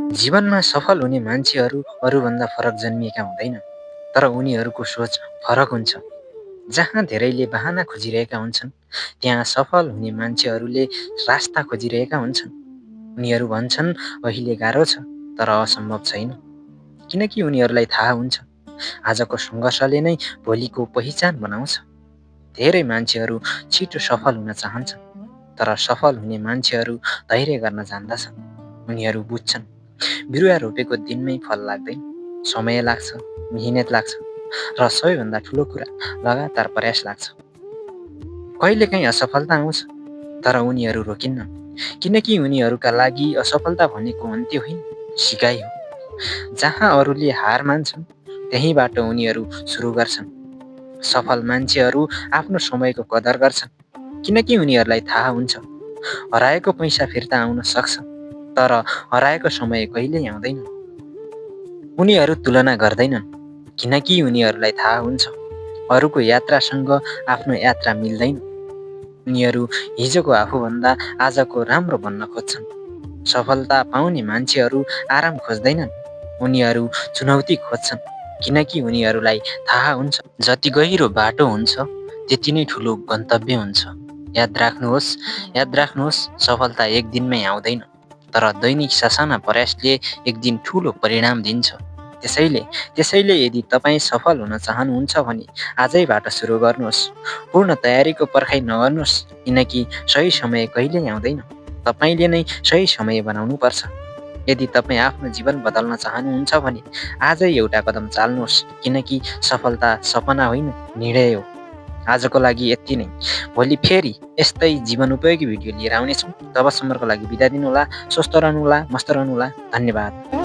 जीवनमा सफल हुने मान्छेहरू अरूभन्दा फरक जन्मिएका हुँदैन, तर उनीहरूको सोच फरक हुन्छ। जहाँ धेरैले बहाना खोजिरहेका हुन्छन्, त्यहाँ सफल हुने मान्छेहरूले रास्ता खोजिरहेका हुन्छन्। उनीहरू भन्छन् अहिले गाह्रो छ, तर असम्भव छैन, किनकि उनीहरूलाई थाहा हुन्छ आजको सङ्घर्षले नै भोलिको पहिचान बनाउँछ। धेरै मान्छेहरू छिटो सफल हुन चाहन्छन्, तर सफल हुने मान्छेहरू धैर्य गर्न जान्दछन्। उनीहरू बुझ्छन् बिरुवा रोपेको दिनमै फल लाग्दैन, समय लाग्छ, मिहिनेत लाग्छ र सबैभन्दा ठुलो कुरा लगातार प्रयास लाग्छ। कहिलेकाहीँ असफलता आउँछ, तर उनीहरू रोकिन्नन्, किनकि उनीहरूका लागि असफलता भनेको अन्त्य होइन, सिकाइ हो। जहाँ अरूले हार मान्छन्, त्यहीँबाट उनीहरू सुरु गर्छन्। सफल मान्छेहरू आफ्नो समयको कदर गर्छन्, किनकि उनीहरूलाई थाहा हुन्छ हराएको पैसा फिर्ता आउन सक्छ, तर हराएको समय कहिल्यै आउँदैन। उनीहरू तुलना गर्दैनन्, किनकि उनीहरूलाई थाहा हुन्छ अरूको यात्रासँग आफ्नो यात्रा मिल्दैन। उनीहरू हिजोको आफूभन्दा आजको राम्रो बन्न खोज्छन्। सफलता पाउने मान्छेहरू आराम खोज्दैनन्, उनीहरू चुनौती खोज्छन्, किनकि उनीहरूलाई थाहा हुन्छ जति गहिरो बाटो हुन्छ त्यति नै ठुलो गन्तव्य हुन्छ। याद राख्नुहोस्, सफलता एक दिनमै आउँदैन, तर दैनिक ससाना प्रयासले एक दिन ठुलो परिणाम दिन्छ। त्यसैले यदि तपाईँ सफल हुन चाहनुहुन्छ भने आजैबाट सुरु गर्नुहोस्। पूर्ण तयारीको पर्खाइ नगर्नुहोस्, किनकि सही समय कहिल्यै आउँदैन, तपाईँले नै सही समय बनाउनु पर्छ। यदि तपाईँ आफ्नो जीवन बदल्न चाहनुहुन्छ भने आजै एउटा कदम चाल्नुहोस्, किनकि सफलता सपना होइन, निर्णय हो। आजको लागि यति नै। भोलि फेरि यस्तै जीवन उपयोगी भिडियो लिएर आउनेछौँ। तबसम्मको लागि बिदा दिनुहोला। स्वस्थ रहनुहोला, मस्त रहनुहोला। धन्यवाद।